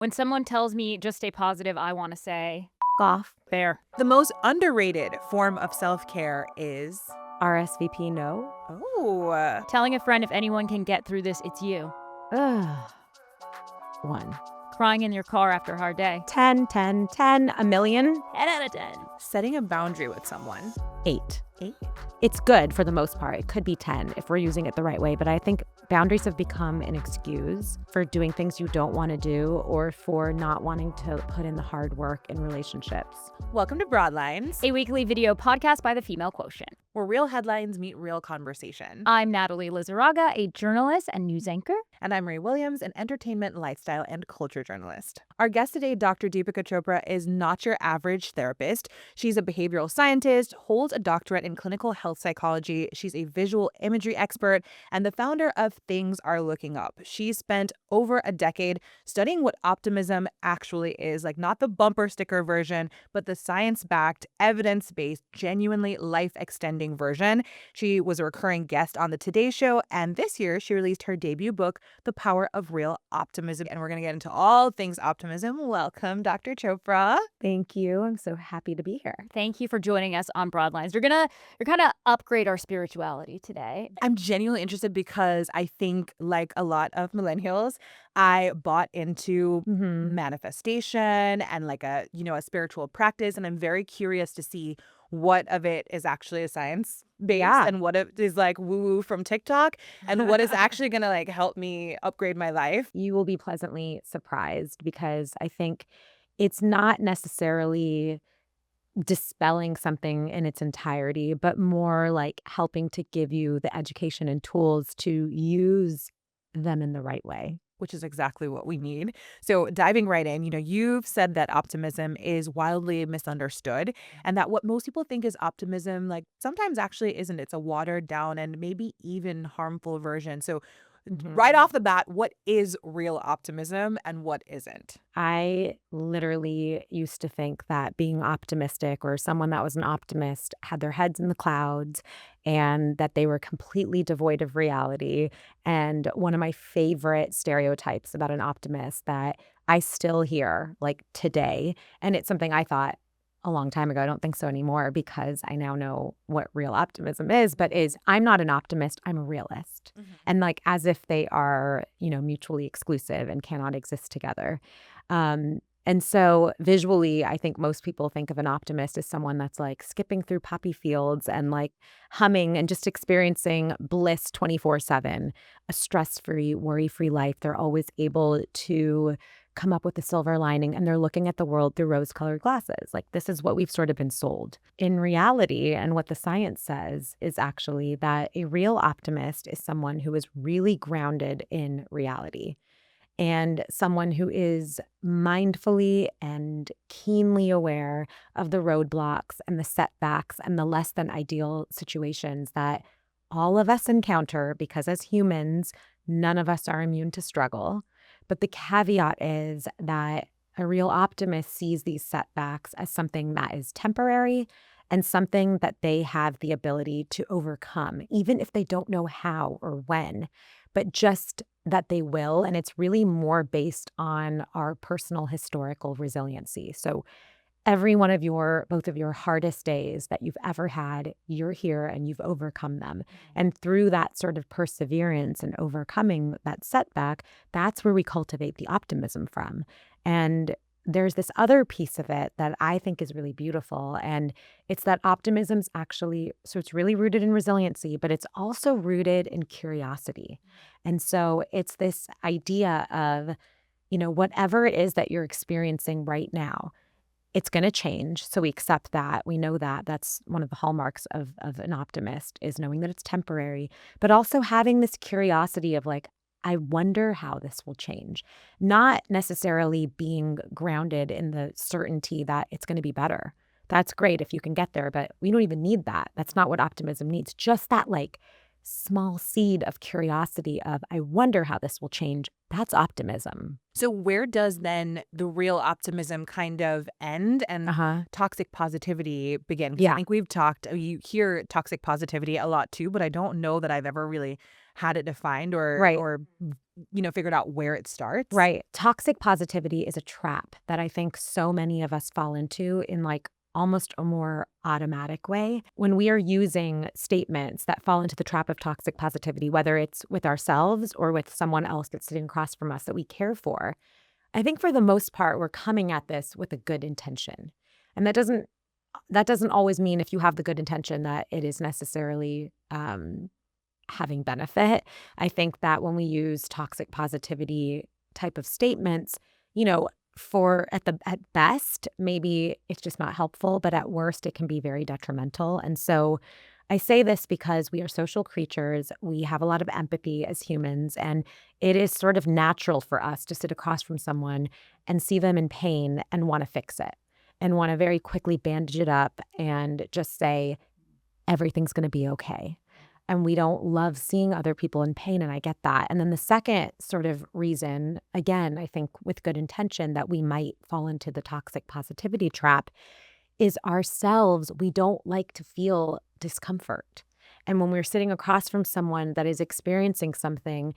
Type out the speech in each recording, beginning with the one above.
When someone tells me just stay positive, I want to say, Off. there. The most underrated form of self-care is... RSVP no. Oh, Telling a friend if anyone can get through this, it's you. Ugh. 1. Crying in your car after a hard day. 10, 10, 10, a million. 10 out of 10. setting a boundary with someone. 8. 8. It's good for the most part. It could be 10 if we're using it the right way. But I think boundaries have become an excuse for doing things you don't want to do or for not wanting to put in the hard work in relationships. Welcome to Broadlines, A weekly video podcast by the Female Quotient. where real headlines meet real conversation. I'm Natalie Lizarraga, a journalist and news anchor. And I'm Marie Williams, an entertainment, lifestyle, and culture journalist. Our guest today, Dr. Deepika Chopra, is not your average therapist. She's a behavioral scientist, holds a doctorate in clinical health psychology. She's a visual imagery expert and the founder of Things Are Looking Up. She's spent over a decade studying what optimism actually is, like not the bumper sticker version, but the science-backed, evidence-based, genuinely life-extending version. She was a recurring guest on the Today Show, and this year she released her debut book, The Power of Real Optimism. And we're going to get into all things optimism. Welcome, Dr. Chopra. Thank you. I'm so happy to be here. Thank you for joining us on Broadlines. You're kind of upgrade our spirituality today. I'm genuinely interested because I think, like a lot of millennials, I bought into manifestation and like a spiritual practice. And I'm very curious to see what of it is actually a science based and what it is like woo-woo from TikTok and what is actually going to like help me upgrade my life. You will be pleasantly surprised because I think it's not necessarily dispelling something in its entirety, but more like helping to give you the education and tools to use them in the right way. Which is exactly what we need. So diving right in, you've said that optimism is wildly misunderstood and that what most people think is optimism, like sometimes actually isn't. It's a watered down and maybe even harmful version. So right off the bat, what is real optimism and what isn't? I literally used to think that being optimistic or someone that was an optimist had their heads in the clouds and that they were completely devoid of reality. And one of my favorite stereotypes about an optimist that I still hear like today, and it's something I thought a long time ago. I don't think so anymore because I now know what real optimism is, but is I'm not an optimist, I'm a realist. And like as if they are, mutually exclusive and cannot exist together. And so visually, I think most people think of an optimist as someone that's like skipping through poppy fields and like humming and just experiencing bliss 24/7, a stress-free, worry-free life. They're always able to come up with a silver lining and they're looking at the world through rose-colored glasses. Like this is what we've sort of been sold. In reality, and what the science says is actually that a real optimist is someone who is really grounded in reality and someone who is mindfully and keenly aware of the roadblocks and the setbacks and the less than ideal situations that all of us encounter because as humans, none of us are immune to struggle. But the caveat is that a real optimist sees these setbacks as something that is temporary and something that they have the ability to overcome, even if they don't know how or when, but just that they will. And it's really more based on our personal historical resiliency. So every one of both of your hardest days that you've ever had, you're here and you've overcome them. And through that sort of perseverance and overcoming that setback, that's where we cultivate the optimism from. And there's this other piece of it that I think is really beautiful. And it's that optimism's actually, so it's really rooted in resiliency, but it's also rooted in curiosity. And so it's this idea of, whatever it is that you're experiencing right now, it's going to change. So we accept that. We know that. That's one of the hallmarks of an optimist is knowing that it's temporary, but also having this curiosity of like, I wonder how this will change. Not necessarily being grounded in the certainty that it's going to be better. That's great if you can get there, but we don't even need that. That's not what optimism needs. Just that like small seed of curiosity of, I wonder how this will change. That's optimism. So where does then the real optimism kind of end and toxic positivity begin? 'Cause I think you hear toxic positivity a lot too, but I don't know that I've ever really had it defined or figured out where it starts. Right. Toxic positivity is a trap that I think so many of us fall into in like almost a more automatic way. When we are using statements that fall into the trap of toxic positivity, whether it's with ourselves or with someone else that's sitting across from us that we care for, I think for the most part, we're coming at this with a good intention. And that doesn't always mean if you have the good intention that it is necessarily having benefit. I think that when we use toxic positivity type of statements, at best, maybe it's just not helpful, but at worst, it can be very detrimental. And so I say this because we are social creatures. We have a lot of empathy as humans, and it is sort of natural for us to sit across from someone and see them in pain and want to fix it and want to very quickly bandage it up and just say, everything's going to be okay. And we don't love seeing other people in pain, and I get that. And then the second sort of reason, again, I think with good intention that we might fall into the toxic positivity trap is ourselves. We don't like to feel discomfort. And when we're sitting across from someone that is experiencing something,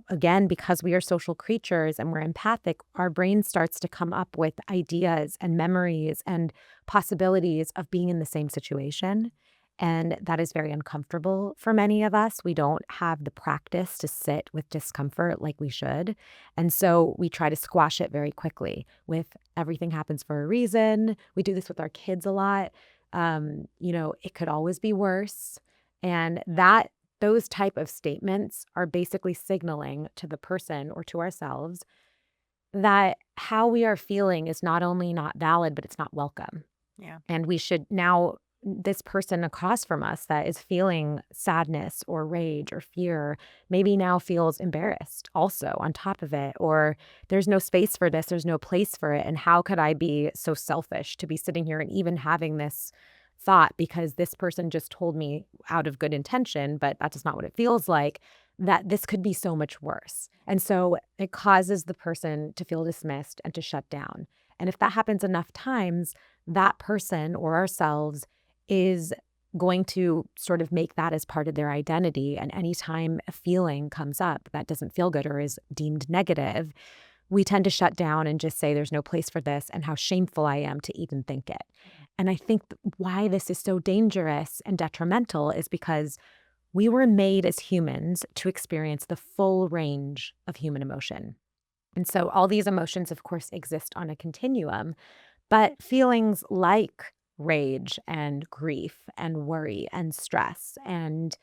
again, because we are social creatures and we're empathic, our brain starts to come up with ideas and memories and possibilities of being in the same situation. And that is very uncomfortable for many of us. We don't have the practice to sit with discomfort like we should. And so we try to squash it very quickly with everything happens for a reason. We do this with our kids a lot. It could always be worse. And those type of statements are basically signaling to the person or to ourselves that how we are feeling is not only not valid, but it's not welcome. Yeah. And we should now, this person across from us that is feeling sadness or rage or fear maybe now feels embarrassed also on top of it, or there's no space for this, there's no place for it. And how could I be so selfish to be sitting here and even having this thought because this person just told me out of good intention, but that's just not what it feels like, that this could be so much worse. And so it causes the person to feel dismissed and to shut down. And if that happens enough times, that person or ourselves is going to sort of make that as part of their identity. And anytime a feeling comes up that doesn't feel good or is deemed negative, we tend to shut down and just say there's no place for this and how shameful I am to even think it. And I think why this is so dangerous and detrimental is because we were made as humans to experience the full range of human emotion. And so all these emotions, of course, exist on a continuum, but feelings like rage and grief and worry and stress and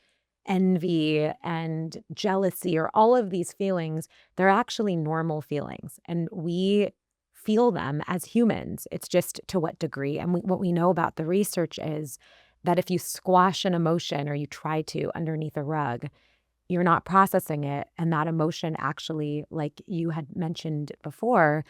envy and jealousy, or all of these feelings, they're actually normal feelings. And we feel them as humans. It's just to what degree. And what we know about the research is that if you squash an emotion or you try to underneath a rug, you're not processing it. And that emotion actually, like you had mentioned before,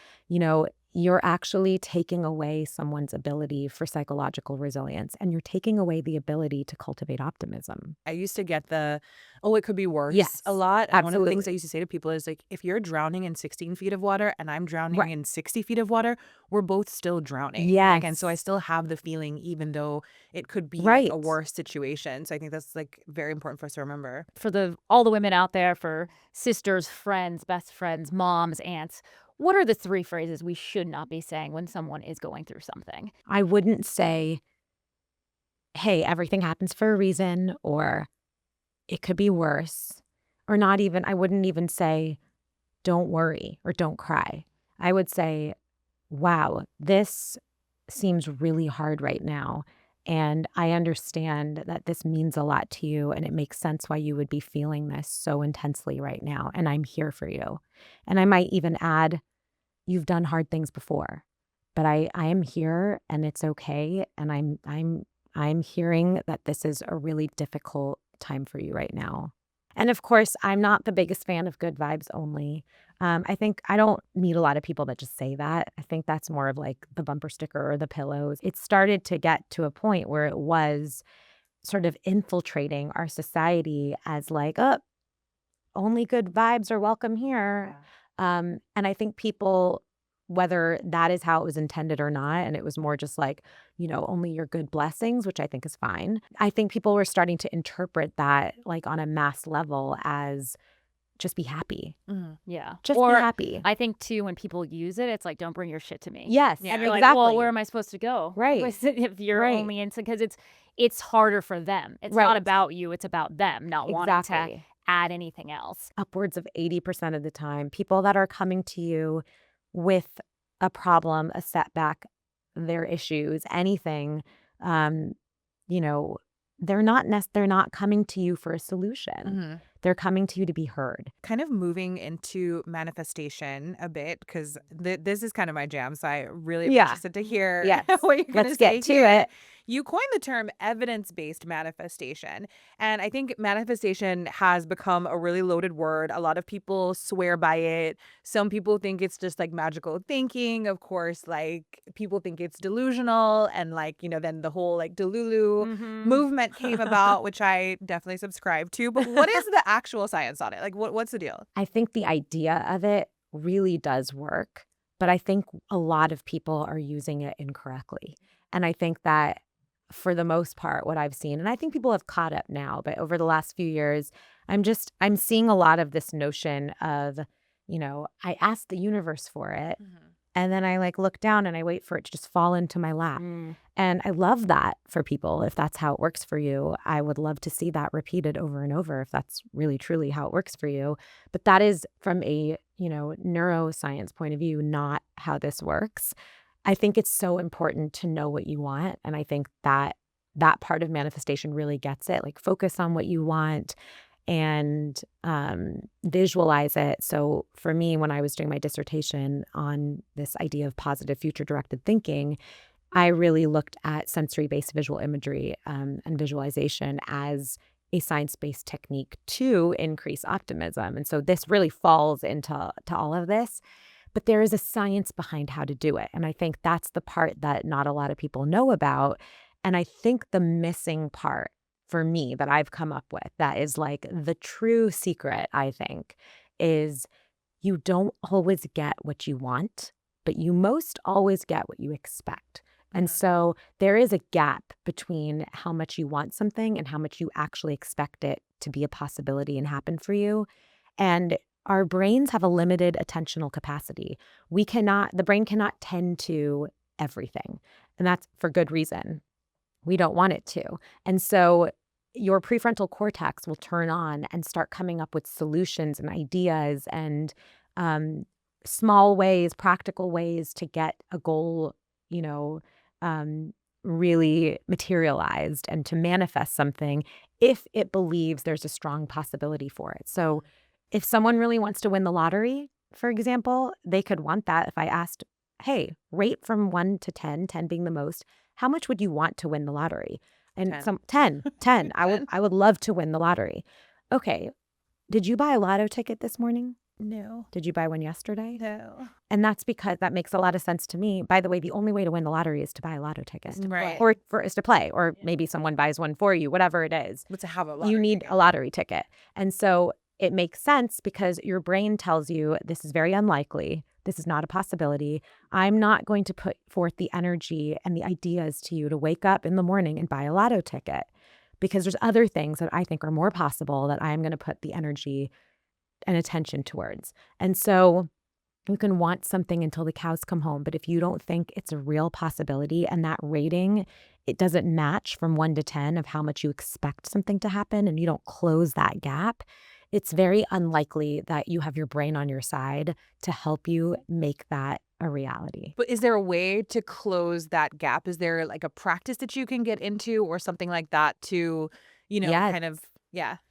you're actually taking away someone's ability for psychological resilience, and you're taking away the ability to cultivate optimism. I used to get it could be worse Yes, a lot. And one of the things I absolutely. used to say to people is like, if you're drowning in 16 feet of water and I'm drowning Right. in 60 feet of water, we're both still drowning. Like, and so I Yes. still have the feeling, even though it could be like a Right. worse situation. So I think that's like very important for us to remember. For all the women out there, for sisters, friends, best friends, moms, aunts, what are the 3 phrases we should not be saying when someone is going through something? I wouldn't say, hey, everything happens for a reason, or it could be worse, or I wouldn't even say, don't worry or don't cry. I would say, wow, this seems really hard right now. And I understand that this means a lot to you, and it makes sense why you would be feeling this so intensely right now. And I'm here for you. And I might even add, you've done hard things before, but I am here and it's okay. And I'm hearing that this is a really difficult time for you right now. And of course, I'm not the biggest fan of good vibes only. I think I don't meet a lot of people that just say that. I think that's more of like the bumper sticker or the pillows. It started to get to a point where it was sort of infiltrating our society as like, oh, only good vibes are welcome here. And I think people, whether that is how it was intended or not, and it was more just like, only your good blessings, which I think is fine. I think people were starting to interpret that like on a mass level as just be happy. Yeah. Just be Or happy. I think too, when people use it, it's like, don't bring your shit to me. Yes, And you're exactly. like, well, where am I supposed to go? Right. If you're Right. only into, because it's harder for them. It's Right. not about you. It's about them not wanting to Exactly. add anything else. Upwards of 80% of the time, people that are coming to you with a problem, a setback, their issues, anything, you know, they're not coming to you for a solution. They're coming to you to be heard. Kind of moving into manifestation a bit, because this is kind of my jam. So I really am interested to hear what you're going to say. Let's get to it. You coined the term evidence-based manifestation. And I think manifestation has become a really loaded word. A lot of people swear by it. Some people think it's just like magical thinking. Of course, like people think it's delusional. And like, then the whole like Delulu movement came about, which I definitely subscribe to. But what is the actual science on it? Like, what's the deal? I think the idea of it really does work, but I think a lot of people are using it incorrectly. And I think that for the most part, what I've seen, and I think people have caught up now, but over the last few years, I'm seeing a lot of this notion of, I ask the universe for it. And then I like look down and I wait for it to just fall into my lap. And I love that for people. If that's how it works for you, I would love to see that repeated over and over if that's really truly how it works for you. But that is from a, neuroscience point of view, not how this works. I think it's so important to know what you want. And I think that part of manifestation really gets it. Like focus on what you want and visualize it. So for me, when I was doing my dissertation on this idea of positive future-directed thinking, I really looked at sensory-based visual imagery and visualization as a science-based technique to increase optimism. And so this really falls into all of this. But there is a science behind how to do it. And I think that's the part that not a lot of people know about. And I think the missing part for me that I've come up with that is like the true secret, I think, is you don't always get what you want, but you most always get what you expect. And so there is a gap between how much you want something and how much you actually expect it to be a possibility and happen for you. And our brains have a limited attentional capacity. The brain cannot tend to everything. And that's for good reason. We don't want it to. And so your prefrontal cortex will turn on and start coming up with solutions and ideas and small ways, practical ways to get a goal, really materialized and to manifest something if it believes there's a strong possibility for it. So if someone really wants to win the lottery, for example, they could want that. If I asked, hey, rate from 1 to 10, 10 being the most, how much would you want to win the lottery? And 10. I would love to win the lottery. Okay. Did you buy a lotto ticket this morning? No. Did you buy one yesterday? No. And that's because that makes a lot of sense to me. By the way, the only way to win the lottery is to buy a lotto ticket. Right. Or is to play. Or maybe someone buys one for you, whatever it is. But to have a lottery You need ticket. a lottery ticket. And so it makes sense because your brain tells you this is very unlikely. This is not a possibility. I'm not going to put forth the energy and the ideas to you to wake up in the morning and buy a lotto ticket because there's other things that I think are more possible that I'm going to put the energy and attention towards. And so you can want something until the cows come home. But if you don't think it's a real possibility and that rating, it doesn't match from 1 to 10 of how much you expect something to happen and you don't close that gap, it's very unlikely that you have your brain on your side to help you make that a reality. But is there a way to close that gap? Is there like a practice that you can get into or something like that to, Yes. kind of,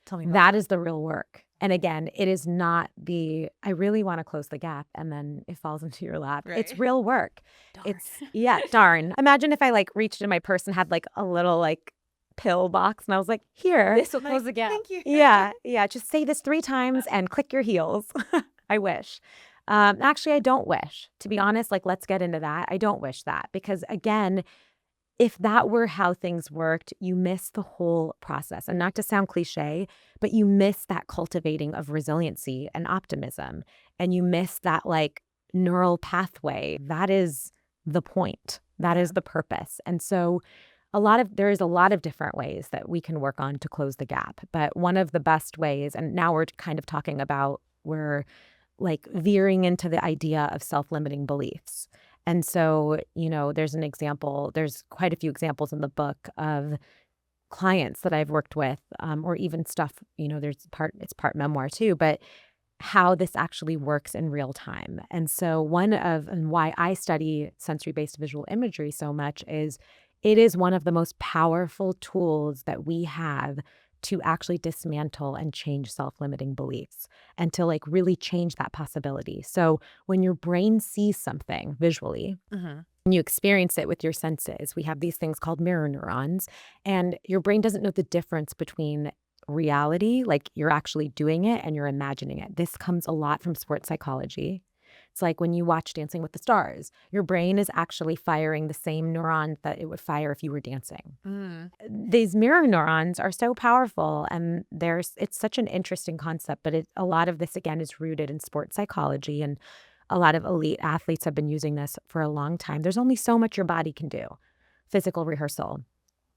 tell me about That is the real work. And again, it is not I really want to close the gap and then it falls into your lap. It's Right. real work. Darn. Darn. Imagine if I reached in my purse and had a little pill box and I was like, here. This will close the gap. Thank you. Yeah. Just say this 3 times and click your heels. I wish. Actually, I don't wish. To be honest, let's get into that. I don't wish that because again, if that were how things worked, you miss the whole process. And not to sound cliche, but you miss that cultivating of resiliency and optimism. And you miss that neural pathway. That is the point. That is the purpose. And so there is a lot of different ways that we can work on to close the gap. But one of the best ways, and now we're kind of talking about, we're like veering into the idea of self-limiting beliefs. And so, there's quite a few examples in the book of clients that I've worked with, or even stuff, it's part memoir too, but how this actually works in real time. And so and why I study sensory-based visual imagery so much is it is one of the most powerful tools that we have to actually dismantle and change self-limiting beliefs and to like really change that possibility. So when your brain sees something visually, Mm-hmm. and you experience it with your senses, we have these things called mirror neurons, and your brain doesn't know the difference between reality, like you're actually doing it, and you're imagining it. This comes a lot from sports psychology. It's like when you watch Dancing with the Stars, your brain is actually firing the same neurons that it would fire if you were dancing. Mm. These mirror neurons are so powerful, and it's such an interesting concept, but a lot of this, again, is rooted in sports psychology, and a lot of elite athletes have been using this for a long time. There's only so much your body can do. Physical rehearsal.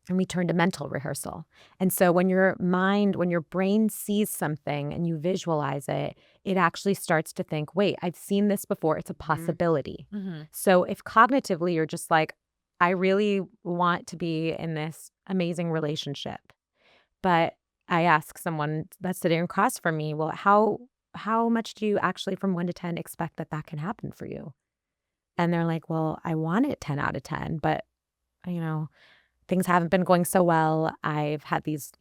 And we turn to mental rehearsal. And so when your brain sees something and you visualize it, it actually starts to think, wait, I've seen this before. It's a possibility. Mm-hmm. So if cognitively you're just like, I really want to be in this amazing relationship, but I ask someone that's sitting across from me, well, how much do you actually, from 1 to 10, expect that can happen for you? And they're like, well, I want it 10 out of 10, but things haven't been going so well. I've had these,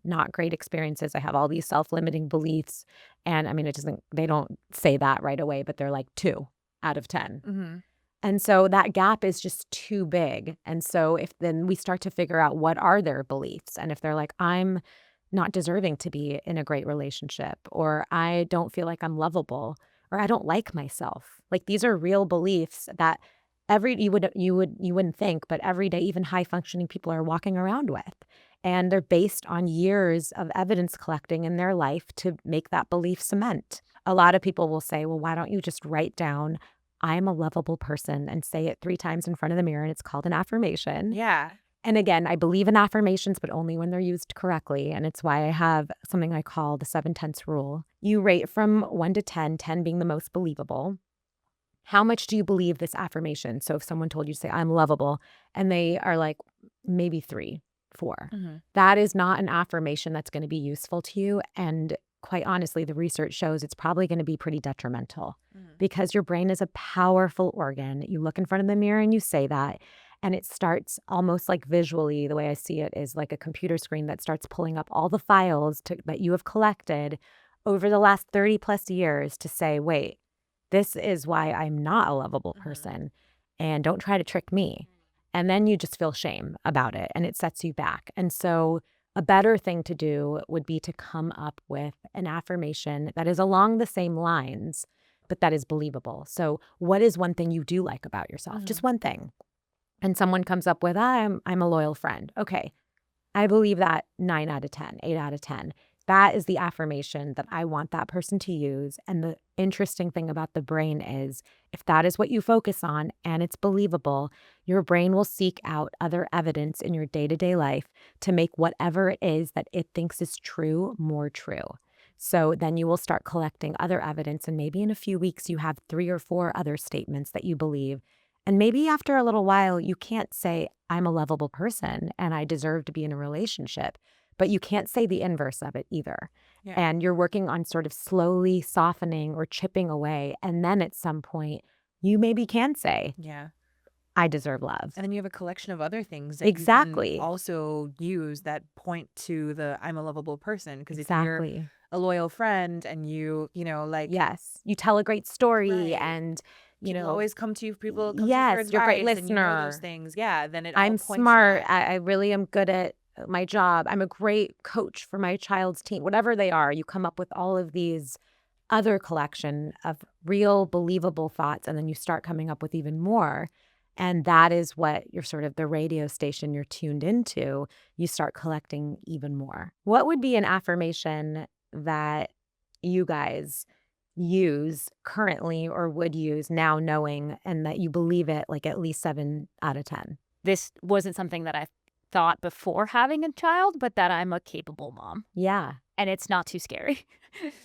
not great experiences. I have all these self-limiting beliefs. And I mean, they don't say that right away, but they're like 2 out of 10. Mm-hmm. And so that gap is just too big. And so if then we start to figure out what are their beliefs, and if they're like, I'm not deserving to be in a great relationship, or I don't feel like I'm lovable, or I don't like myself. Like these are real beliefs that you wouldn't think, but every day even high functioning people are walking around with. And they're based on years of evidence collecting in their life to make that belief cement. A lot of people will say, well, why don't you just write down, I'm a lovable person, and say it 3 times in front of the mirror, and it's called an affirmation. Yeah. And again, I believe in affirmations, but only when they're used correctly. And it's why I have something I call the 7 tenths rule. You rate from 1 to 10, 10 being the most believable. How much do you believe this affirmation? So if someone told you to say, I'm lovable, and they are like, maybe 3, 4, Mm-hmm. that is not an affirmation that's going to be useful to you. And quite honestly, the research shows it's probably going to be pretty detrimental because your brain is a powerful organ. You look in front of the mirror and you say that, and it starts almost like visually, the way I see it is like a computer screen that starts pulling up all the files that you have collected over the last 30 plus years to say, wait, this is why I'm not a lovable person, and don't try to trick me. And then you just feel shame about it, and it sets you back. And so a better thing to do would be to come up with an affirmation that is along the same lines, but that is believable. So what is one thing you do like about yourself? Just one thing. And someone comes up with, I'm a loyal friend. Okay, I believe that 9 out of 10, 8 out of 10. That is the affirmation that I want that person to use. And the interesting thing about the brain is if that is what you focus on and it's believable, your brain will seek out other evidence in your day-to-day life to make whatever it is that it thinks is true more true. So then you will start collecting other evidence, and maybe in a few weeks you have 3 or 4 other statements that you believe. And maybe after a little while, you can't say, I'm a lovable person and I deserve to be in a relationship. But you can't say the inverse of it either. Yeah. And you're working on sort of slowly softening or chipping away. And then at some point, you maybe can say, Yeah. I deserve love. And then you have a collection of other things that Exactly. you can also use that point to the I'm a lovable person. Because if you're Exactly. a loyal friend and Yes. You tell a great story, Right. and, people always come to you, people come to you for yes, advice, you're a great and you know those listener. things. Yeah, then it all I'm points to smart. that. I really am good at my job. I'm a great coach for my child's team. Whatever they are, you come up with all of these other collection of real, believable thoughts, and then you start coming up with even more. And that is what you're sort of the radio station you're tuned into. You start collecting even more. What would be an affirmation that you guys use currently or would use now knowing, and that you believe it like at least 7 out of 10? This wasn't something that I thought before having a child, but that I'm a capable mom. Yeah. And it's not too scary.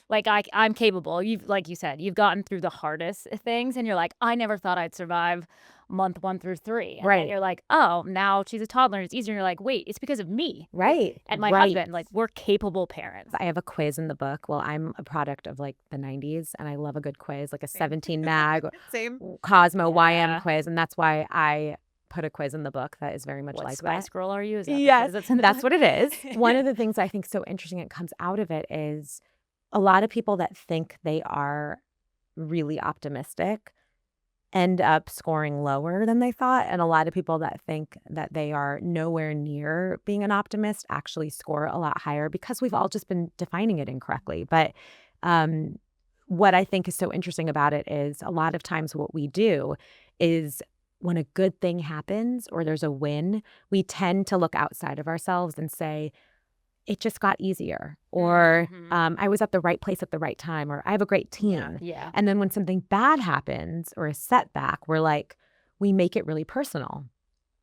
Like, I'm capable. Like you said, you've gotten through the hardest things, and you're like, I never thought I'd survive month 1 through 3. And then Right. you're like, oh, now she's a toddler. It's easier. And you're like, wait, it's because of me. Right. And my right. husband, like, we're capable parents. I have a quiz in the book. Well, I'm a product of like the 90s, and I love a good quiz, like a 17 mag Same. Cosmo Yeah. YM quiz. And that's why I put a quiz in the book that is very much What like Spice that. Girl are you? Is that the Yes, quiz that's in the that's book? what it is. One of the things I think so interesting that comes out of it is a lot of people that think they are really optimistic end up scoring lower than they thought. And a lot of people that think that they are nowhere near being an optimist actually score a lot higher because we've all just been defining it incorrectly. But what I think is so interesting about it is a lot of times what we do is when a good thing happens or there's a win, we tend to look outside of ourselves and say, it just got easier, or I was at the right place at the right time, or I have a great team. Yeah. And then when something bad happens or a setback, we make it really personal.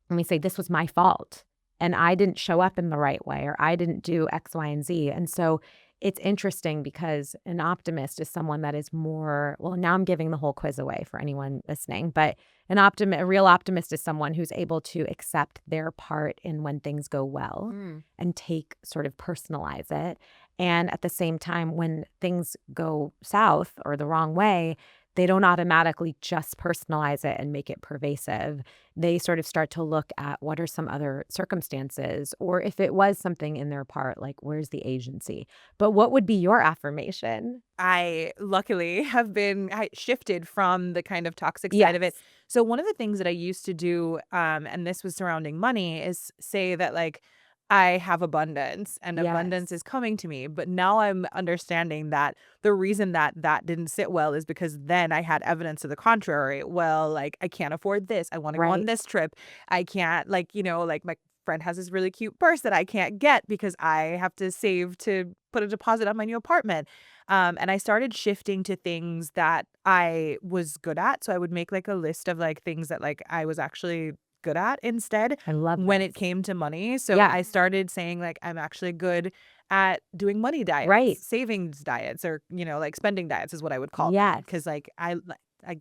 And we say, this was my fault. And I didn't show up in the right way, or I didn't do X, Y, and Z. And so it's interesting because an optimist is someone that is more, well, now I'm giving the whole quiz away for anyone listening, but a real optimist is someone who's able to accept their part in when things go well and personalize it. And at the same time, when things go south or the wrong way, they don't automatically just personalize it and make it pervasive. They sort of start to look at what are some other circumstances, or if it was something in their part, like where's the agency? But what would be your affirmation? I luckily have been shifted from the kind of toxic side of it. Yes. So one of the things that I used to do, and this was surrounding money, is say that like I have abundance and abundance Yes. is coming to me. But now I'm understanding that the reason that that didn't sit well is because then I had evidence to the contrary. Well, like I can't afford this. I want to go on Right. this trip. I can't, like, like my friend has this really cute purse that I can't get because I have to save to put a deposit on my new apartment. And I started shifting to things that I was good at. So I would make like a list of like things that like I was actually good at instead I love when this. it came to money. So Yeah. I started saying like I'm actually good at doing money diets, Right. savings diets, or like spending diets is what I would call them. Yes. Because like I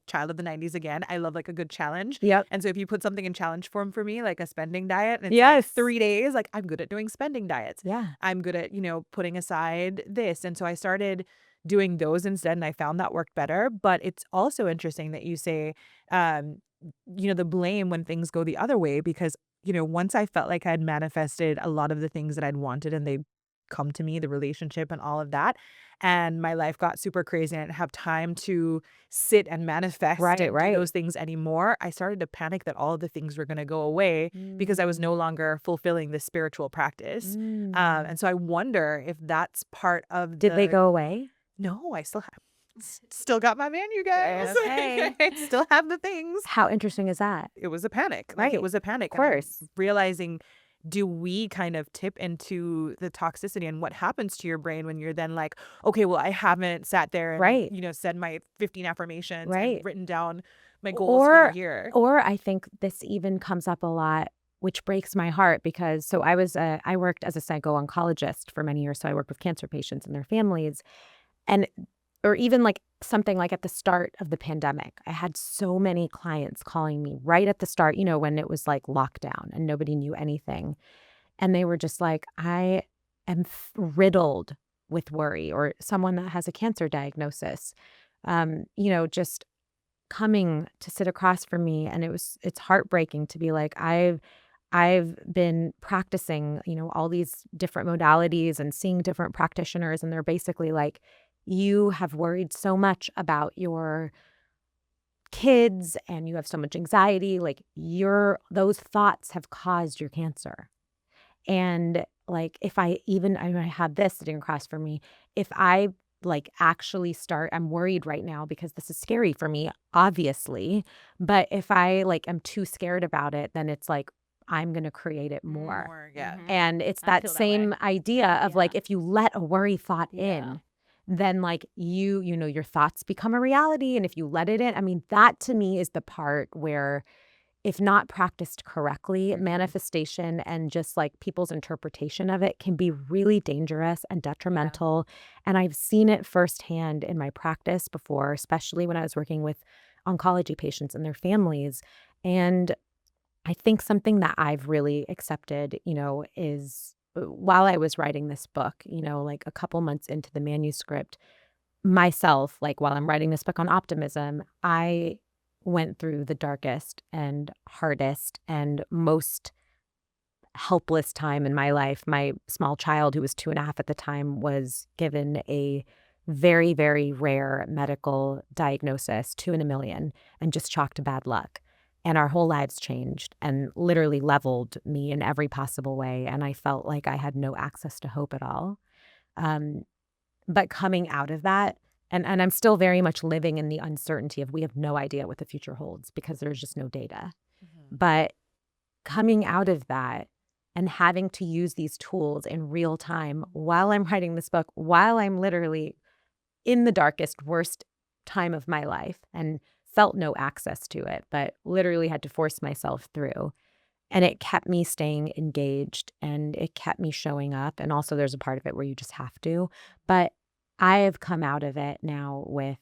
child of the 90s again. I love like a good challenge. Yep. And so if you put something in challenge form for me, like a spending diet, and it's Yes. like 3 days, like I'm good at doing spending diets. Yeah. I'm good at, putting aside this. And so I started doing those instead, and I found that worked better. But it's also interesting that you say, the blame when things go the other way, because, once I felt like I'd manifested a lot of the things that I'd wanted and they come to me, the relationship and all of that, and my life got super crazy and I didn't have time to sit and manifest Right, and do right. those things anymore, I started to panic that all of the things were going to go away because I was no longer fulfilling this spiritual practice. And so I wonder if that's part of Did they go away? No, I still got my man, you guys. Okay. I still have the things. How interesting is that? It was a panic. Like, Right. it was a panic. Of course. And I'm realizing, do we kind of tip into the toxicity, and what happens to your brain when you're then like, okay, well, I haven't sat there and, Right. said my 15 affirmations Right. and written down my goals for the year. Or I think this even comes up a lot, which breaks my heart because I worked as a psycho-oncologist for many years. So I worked with cancer patients and their families. Or even like something like at the start of the pandemic, I had so many clients calling me right at the start, when it was like lockdown and nobody knew anything. And they were just like, I am riddled with worry, or someone that has a cancer diagnosis, just coming to sit across from me. And it's heartbreaking to be like, I've been practicing, all these different modalities and seeing different practitioners. And they're basically like, you have worried so much about your kids and you have so much anxiety, like those thoughts have caused your cancer. And like, if I have this sitting across from me, if I like actually I'm worried right now because this is scary for me, obviously. But if I like am too scared about it, then it's like, I'm going to create it more. Yeah. And it's I that feel that same way. idea of Yeah. like, if you let a worry thought Yeah. in, then like your thoughts become a reality. And if you let it in, I mean, that to me is the part where if not practiced correctly, manifestation and just like people's interpretation of it can be really dangerous and detrimental. And I've seen it firsthand in my practice before, especially when I was working with oncology patients and their families. And I think something that I've really accepted, is while I was writing this book, like a couple months into the manuscript, myself, like while I'm writing this book on optimism, I went through the darkest and hardest and most helpless time in my life. My small child, who was 2.5 at the time, was given a very, very rare medical diagnosis, 2 in a million, and just chalked to bad luck. And our whole lives changed and literally leveled me in every possible way. And I felt like I had no access to hope at all. But coming out of that, and I'm still very much living in the uncertainty of we have no idea what the future holds because there's just no data. But coming out of that and having to use these tools in real time while I'm writing this book, while I'm literally in the darkest, worst time of my life and felt no access to it, but literally had to force myself through. And it kept me staying engaged and it kept me showing up. And also there's a part of it where you just have to. But I have come out of it now with,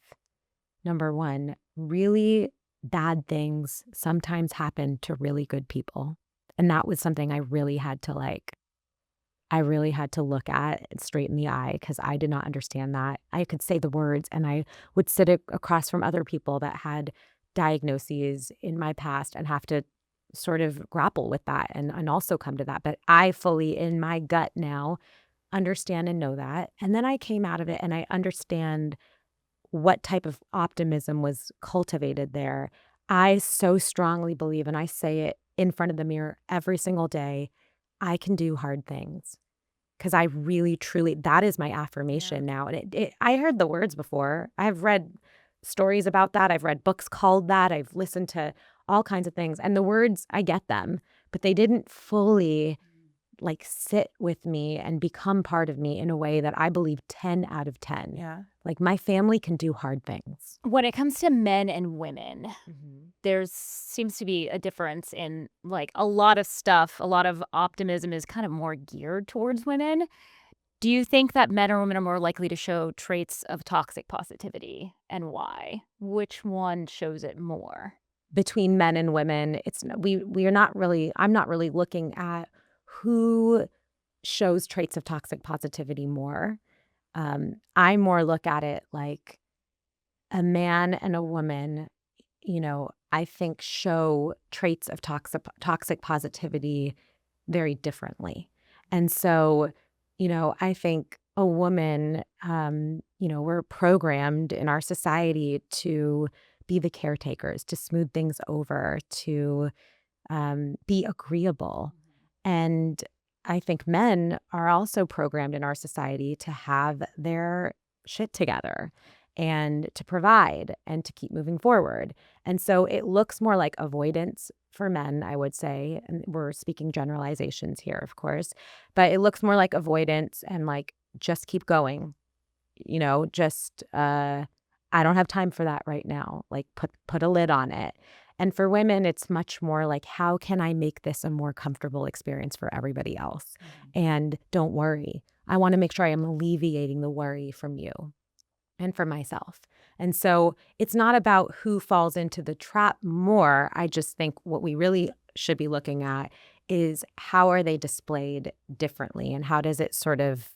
number one, really bad things sometimes happen to really good people. And that was something I really had to look at straight in the eye because I did not understand that. I could say the words and I would sit across from other people that had diagnoses in my past and have to sort of grapple with that and also come to that. But I fully, in my gut now, understand and know that. And then I came out of it and I understand what type of optimism was cultivated there. I so strongly believe, and I say it in front of the mirror every single day, I can do hard things. Because I really, truly, that is my affirmation now. And I heard the words before. I've read stories about that. I've read books called that. I've listened to all kinds of things. And the words, I get them, but they didn't fully like sit with me and become part of me in a way that I believe 10 out of 10. Yeah. Like my family can do hard things. When it comes to men and women, there seems to be a difference in like a lot of stuff. A lot of optimism is kind of more geared towards women. Do you think that men or women are more likely to show traits of toxic positivity and why? Which one shows it more? Between men and women, we are not really, I'm not really looking at who shows traits of toxic positivity more. I more look at it like a man and a woman, I think show traits of toxic positivity very differently. And so, I think a woman, we're programmed in our society to be the caretakers, to smooth things over, to be agreeable. And I think men are also programmed in our society to have their shit together and to provide and to keep moving forward. And so it looks more like avoidance for men, I would say. And we're speaking generalizations here, of course, but it looks more like avoidance and like just keep going, I don't have time for that right now. Like put a lid on it. And for women, it's much more like, how can I make this a more comfortable experience for everybody else? And don't worry. I want to make sure I am alleviating the worry from you and for myself. And so it's not about who falls into the trap more. I just think what we really should be looking at is how are they displayed differently and how does it sort of,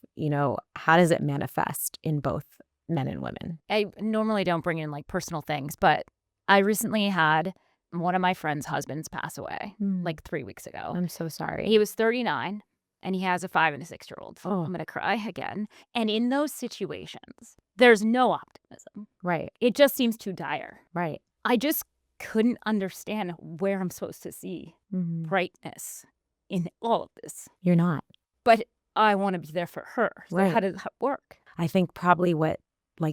how does it manifest in both men and women? I normally don't bring in like personal things, but I recently had one of my friend's husbands pass away like 3 weeks ago. I'm so sorry. He was 39 and he has a 5 and a 6-year-old. Oh. I'm going to cry again. And in those situations, there's no optimism. Right. It just seems too dire. Right. I just couldn't understand where I'm supposed to see brightness in all of this. You're not. But I want to be there for her. So Right. how does that work? I think probably what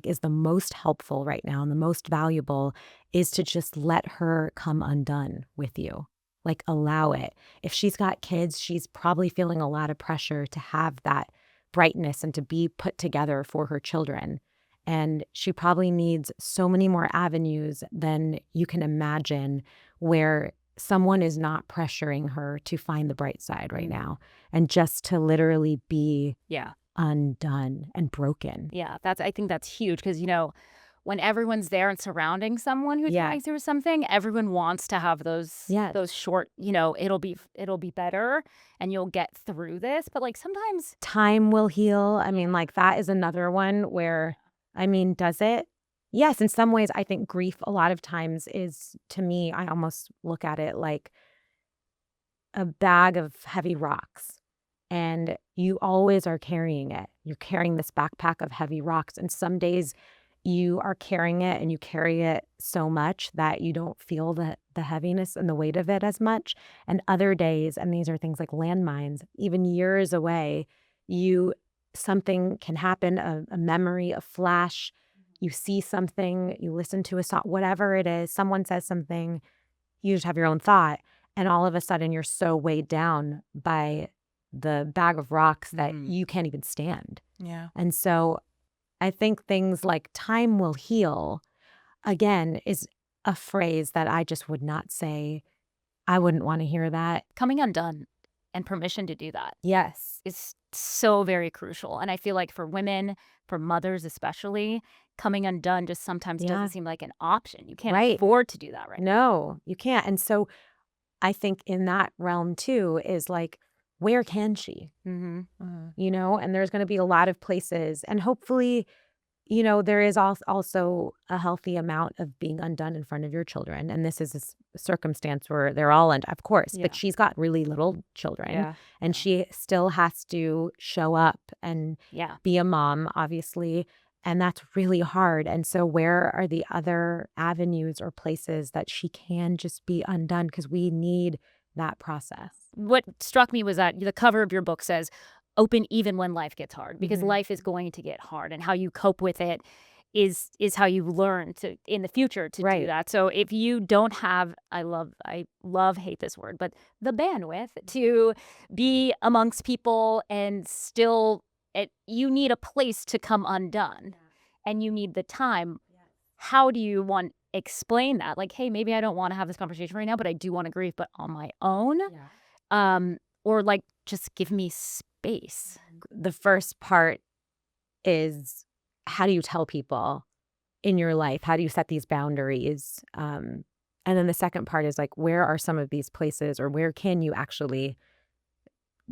is the most helpful right now and the most valuable is to just let her come undone with you. Like allow it. If she's got kids, she's probably feeling a lot of pressure to have that brightness and to be put together for her children. And she probably needs so many more avenues than you can imagine where someone is not pressuring her to find the bright side right now and just to literally be undone and broken. Yeah, I think that's huge because, when everyone's there and surrounding someone who's going through something, everyone wants to have those short, it'll be better and you'll get through this. But like sometimes time will heal. I mean, like that is another one where, I mean, does it? Yes, in some ways, I think grief a lot of times is, to me, I almost look at it like a bag of heavy rocks. And you always are carrying it. You're carrying this backpack of heavy rocks. And some days you are carrying it and you carry it so much that you don't feel the heaviness and the weight of it as much. And other days, and these are things like landmines, even years away, something can happen, a memory, a flash. You see something, you listen to a song, whatever it is, someone says something, you just have your own thought. And all of a sudden you're so weighed down by the bag of rocks that you can't even stand. Yeah. And so I think things like time will heal, again, is a phrase that I just would not say. I wouldn't want to hear that. Coming undone and permission to do that. Yes. Is so very crucial. And I feel like for women, for mothers especially, coming undone just sometimes doesn't seem like an option. You can't afford to do that right now. No, you can't. And so I think in that realm too is like, where can she? And there's going to be a lot of places. And hopefully, there is also a healthy amount of being undone in front of your children. And this is a circumstance where they're all of course, but she's got really little children and she still has to show up and be a mom, obviously. And that's really hard. And so where are the other avenues or places that she can just be undone? Because we need that process. What struck me was that the cover of your book says, open even when life gets hard, because life is going to get hard, and how you cope with it is how you learn to in the future to do that. So if you don't have, hate this word, but the bandwidth to be amongst people and still, you need a place to come undone and you need the time. How do you explain that? Like, hey, maybe I don't want to have this conversation right now, but I do want to grieve, but on my own. Or like, just give me space. The first part is, how do you tell people in your life? How do you set these boundaries? And then the second part is like, where are some of these places, or where can you actually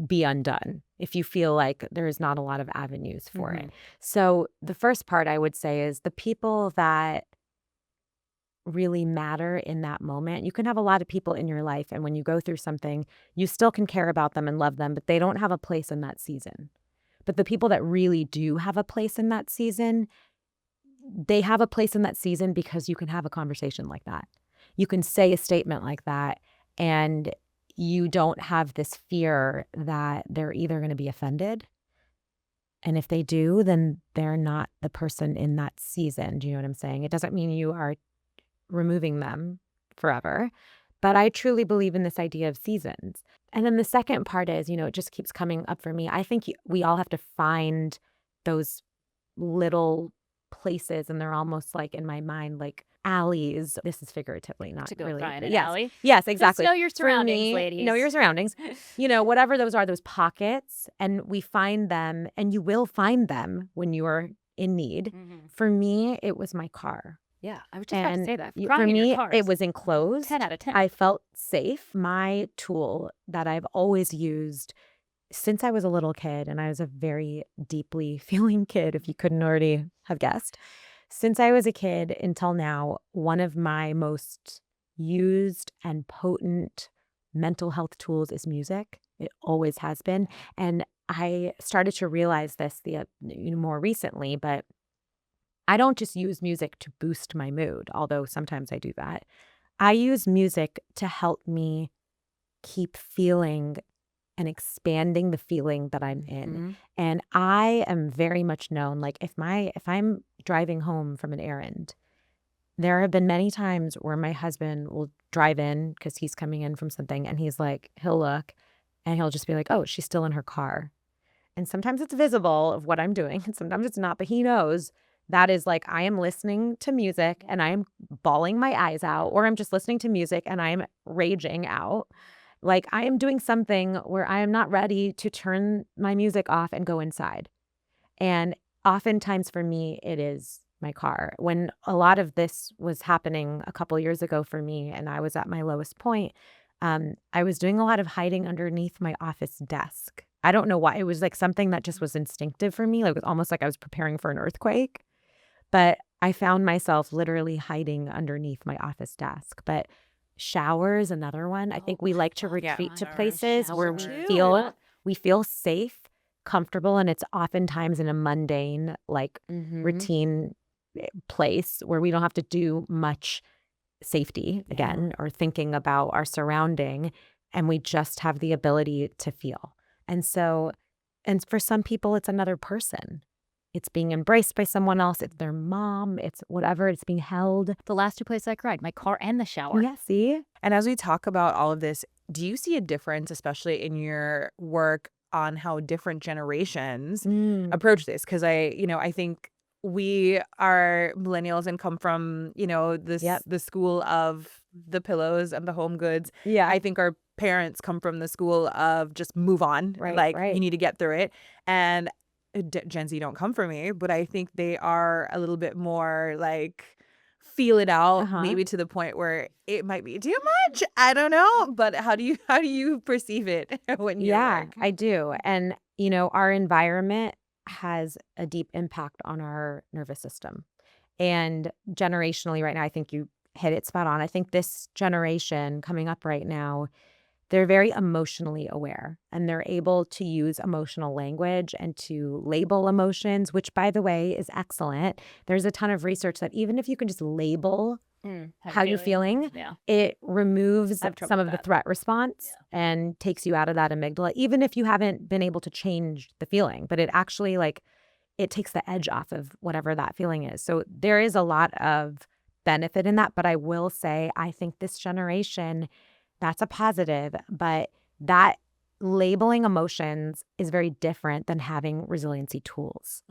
be undone if you feel like there's not a lot of avenues for it? So the first part I would say is the people that really matter in that moment. You can have a lot of people in your life, and when you go through something, you still can care about them and love them, but they don't have a place in that season. But the people that really do have a place in that season, they have a place in that season because you can have a conversation like that. You can say a statement like that, and you don't have this fear that they're either going to be offended, and if they do, then they're not the person in that season. Do you know what I'm saying? It doesn't mean you are removing them forever, but I truly believe in this idea of seasons. And then the second part is, it just keeps coming up for me. I think we all have to find those little places, and they're almost like, in my mind, like alleys. This is figuratively, not to go really. cry in an Yes. alley. Yes, exactly. Just know your surroundings, For me, ladies. know your surroundings. Whatever those are, those pockets, and we find them, and you will find them when you are in need. For me, it was my car. Yeah, I was just about to say that. For me, it was enclosed. 10 out of 10. I felt safe. My tool that I've always used since I was a little kid, and I was a very deeply feeling kid, if you couldn't already have guessed. Since I was a kid until now, one of my most used and potent mental health tools is music. It always has been. And I started to realize this more recently, but I don't just use music to boost my mood, although sometimes I do that. I use music to help me keep feeling and expanding the feeling that I'm in. And I am very much known, like if I'm driving home from an errand, there have been many times where my husband will drive in because he's coming in from something, and he'll look and he'll just be like, oh, she's still in her car. And sometimes it's visible of what I'm doing and sometimes it's not, but he knows That is like I am listening to music and I am bawling my eyes out, or I'm just listening to music and I am raging out. Like I am doing something where I am not ready to turn my music off and go inside. And oftentimes for me, it is my car. When a lot of this was happening a couple years ago for me and I was at my lowest point, I was doing a lot of hiding underneath my office desk. I don't know why. It was like something that just was instinctive for me. Like it was almost like I was preparing for an earthquake. But I found myself literally hiding underneath my office desk. But shower is another one. I think we like to retreat to places where we feel safe, comfortable, and it's oftentimes in a mundane, like routine place where we don't have to do much safety again or thinking about our surrounding, and we just have the ability to feel. And so, and for some people, it's another person. It's being embraced by someone else. It's their mom. It's whatever. It's being held. The last two places I cried, my car and the shower. Yeah, see? And as we talk about all of this, do you see a difference, especially in your work, on how different generations approach this? Because I think we are millennials and come from, the school of the pillows and the home goods. Yeah. I think our parents come from the school of just move on. Right. You need to get through it. And Gen Z don't come for me, but I think they are a little bit more like feel it out, maybe to the point where it might be too much. I don't know, but how do you perceive it when you work? I do. And our environment has a deep impact on our nervous system. And generationally right now, I think you hit it spot on. I think this generation coming up right now, they're very emotionally aware and they're able to use emotional language and to label emotions, which, by the way, is excellent. There's a ton of research that even if you can just label how you're feeling, it removes some of the threat response and takes you out of that amygdala, even if you haven't been able to change the feeling. But it actually it takes the edge off of whatever that feeling is. So there is a lot of benefit in that. But I will say, I think this generation, that's a positive, but that labeling emotions is very different than having resiliency tools.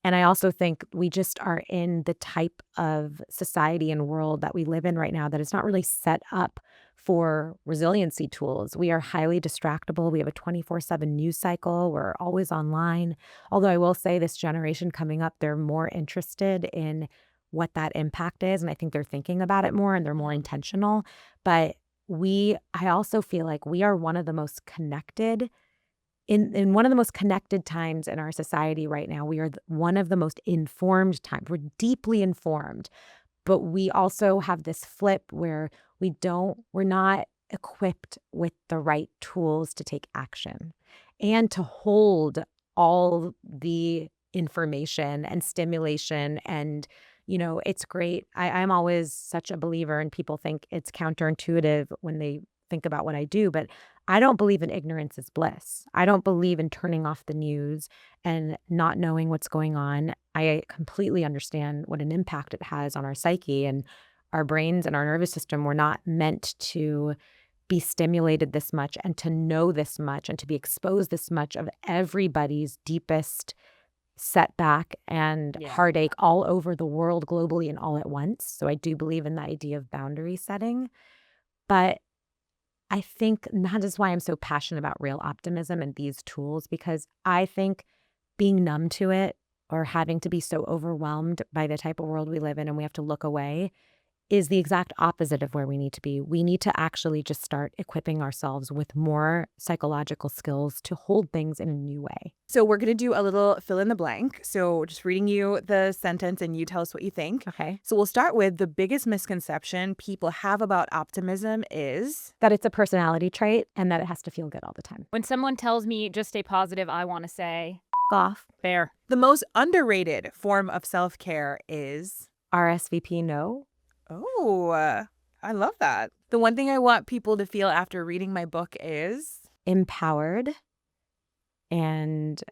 And I also think we just are in the type of society and world that we live in right now that is not really set up for resiliency tools. We are highly distractible. We have a 24/7 news cycle. We're always online. Although I will say this generation coming up, they're more interested in what that impact is. And I think they're thinking about it more and they're more intentional. But I also feel like we are one of the most connected in one of the most connected times in our society right now. We are one of the most informed times. We're deeply informed, but we also have this flip where we're not equipped with the right tools to take action and to hold all the information and stimulation. And it's great. I'm always such a believer, and people think it's counterintuitive when they think about what I do, but I don't believe in ignorance is bliss. I don't believe in turning off the news and not knowing what's going on. I completely understand what an impact it has on our psyche, and our brains and our nervous system were not meant to be stimulated this much and to know this much and to be exposed this much of everybody's deepest setback and heartache all over the world globally and all at once. So I do believe in the idea of boundary setting. But I think that is why I'm so passionate about real optimism and these tools, because I think being numb to it or having to be so overwhelmed by the type of world we live in and we have to look away is the exact opposite of where we need to be. We need to actually just start equipping ourselves with more psychological skills to hold things in a new way. So we're going to do a little fill in the blank. So just reading you the sentence and you tell us what you think. Okay. So we'll start with the biggest misconception people have about optimism is that it's a personality trait and that it has to feel good all the time. When someone tells me just stay positive, I want to say, off. Fair. The most underrated form of self-care is RSVP no. Oh, I love that. The one thing I want people to feel after reading my book is empowered and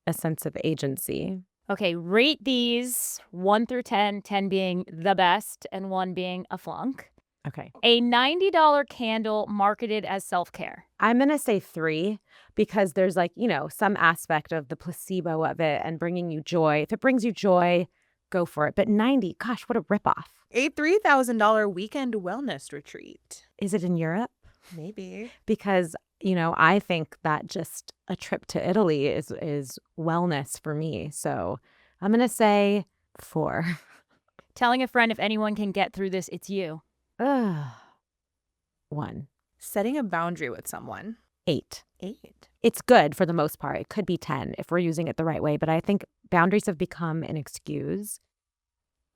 a sense of agency. Okay, rate these 1 through 10, 10 being the best and 1 being a flunk. Okay. A $90 candle marketed as self-care. I'm going to say 3 because there's like, some aspect of the placebo of it and bringing you joy. If it brings you joy, go for it. But 90, gosh, what a ripoff. A $3,000 weekend wellness retreat. Is it in Europe? Maybe. Because, I think that just a trip to Italy is wellness for me. So I'm going to say 4. Telling a friend if anyone can get through this, it's you. 1. Setting a boundary with someone. 8. 8. It's good for the most part. It could be 10 if we're using it the right way. But I think boundaries have become an excuse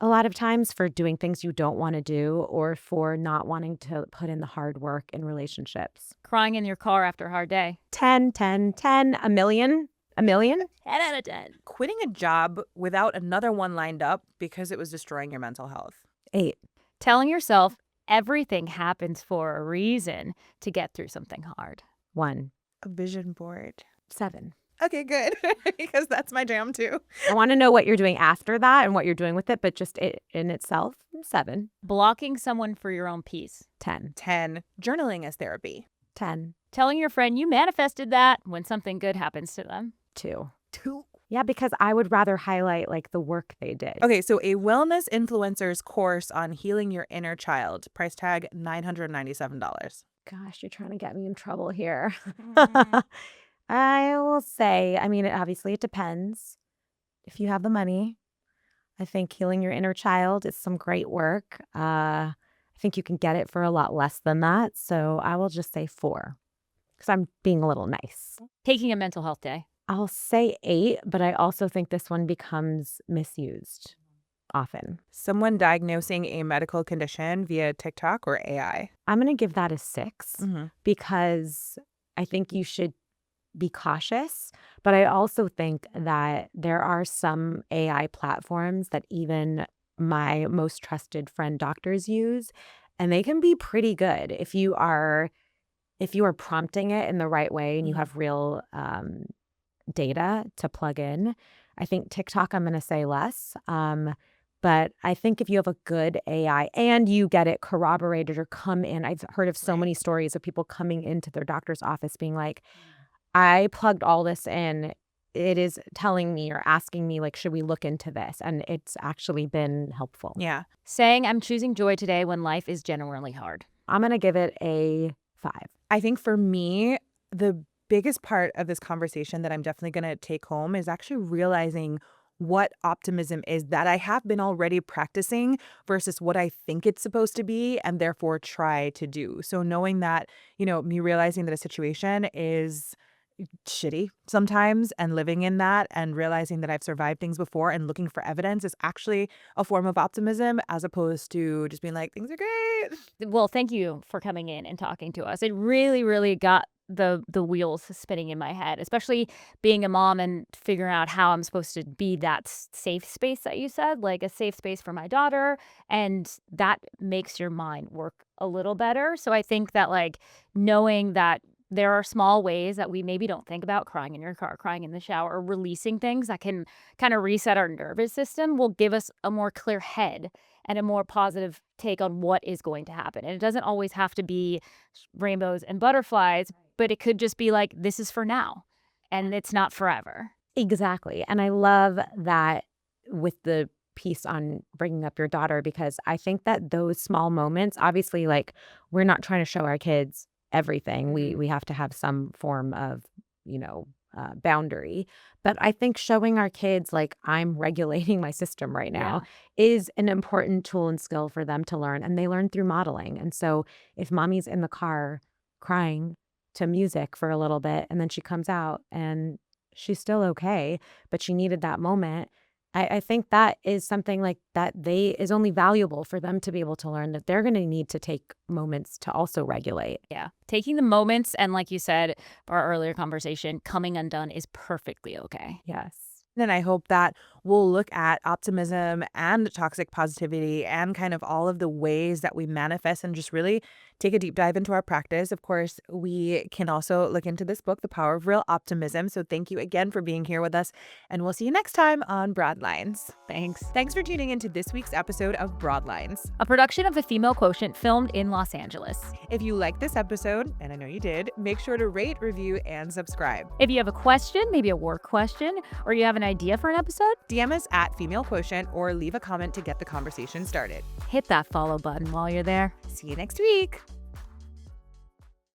a lot of times for doing things you don't want to do or for not wanting to put in the hard work in relationships. Crying in your car after a hard day. 10, 10, 10, a million. A million? 10 out of 10. Quitting a job without another one lined up because it was destroying your mental health. 8. Telling yourself everything happens for a reason to get through something hard. 1. A vision board. 7. Okay, good. Because that's my jam too. I want to know what you're doing after that and what you're doing with it, but just it in itself, 7. Blocking someone for your own peace. 10. 10. Journaling as therapy. 10. Telling your friend you manifested that when something good happens to them. 2. 2. Yeah, because I would rather highlight like the work they did. Okay, so a wellness influencer's course on healing your inner child. Price tag $997. Gosh, you're trying to get me in trouble here. I will say, obviously it depends. If you have the money, I think healing your inner child is some great work. I think you can get it for a lot less than that. So I will just say 4 because I'm being a little nice. Taking a mental health day. I'll say 8, but I also think this one becomes misused often. Someone diagnosing a medical condition via TikTok or AI. I'm going to give that a 6 because I think you should be cautious. But I also think that there are some AI platforms that even my most trusted friend doctors use, and they can be pretty good if you are prompting it in the right way and you have real data to plug in. I think TikTok, I'm going to say less. But I think if you have a good AI and you get it corroborated or come in, I've heard of so many stories of people coming into their doctor's office being like, I plugged all this in. It is telling me or asking me, like, should we look into this? And it's actually been helpful. Yeah. Saying I'm choosing joy today when life is genuinely hard. I'm going to give it a 5. I think for me, the biggest part of this conversation that I'm definitely going to take home is actually realizing what optimism is that I have been already practicing versus what I think it's supposed to be and therefore try to do. So knowing that, me realizing that a situation is shitty sometimes and living in that and realizing that I've survived things before and looking for evidence is actually a form of optimism as opposed to just being like, things are great. Well, thank you for coming in and talking to us. It really, really got the wheels spinning in my head, especially being a mom and figuring out how I'm supposed to be that safe space that you said, like a safe space for my daughter. And that makes your mind work a little better. So I think that like knowing that there are small ways that we maybe don't think about, crying in your car, crying in the shower, or releasing things that can kind of reset our nervous system will give us a more clear head and a more positive take on what is going to happen. And it doesn't always have to be rainbows and butterflies, but it could just be like, this is for now and it's not forever. Exactly. And I love that with the piece on bringing up your daughter, because I think that those small moments, obviously, like, we're not trying to show our kids everything. We have to have some form of, boundary. But I think showing our kids, like, I'm regulating my system right now is an important tool and skill for them to learn. And they learn through modeling. And so if mommy's in the car crying to music for a little bit and then she comes out and she's still okay, but she needed that moment, I think that is something like that is only valuable for them to be able to learn that they're going to need to take moments to also regulate. Yeah. Taking the moments and, like you said, our earlier conversation, coming undone is perfectly okay. Yes. And I hope that We'll look at optimism and toxic positivity and kind of all of the ways that we manifest and just really take a deep dive into our practice. Of course, we can also look into this book, The Power of Real Optimism. So thank you again for being here with us, and we'll see you next time on Broadlines. Thanks. Thanks for tuning into this week's episode of Broadlines. A production of the Female Quotient, filmed in Los Angeles. If you liked this episode, and I know you did, make sure to rate, review, and subscribe. If you have a question, maybe a work question, or you have an idea for an episode, DM us at Female Quotient or leave a comment to get the conversation started. hit that follow button while you're there. See you next week.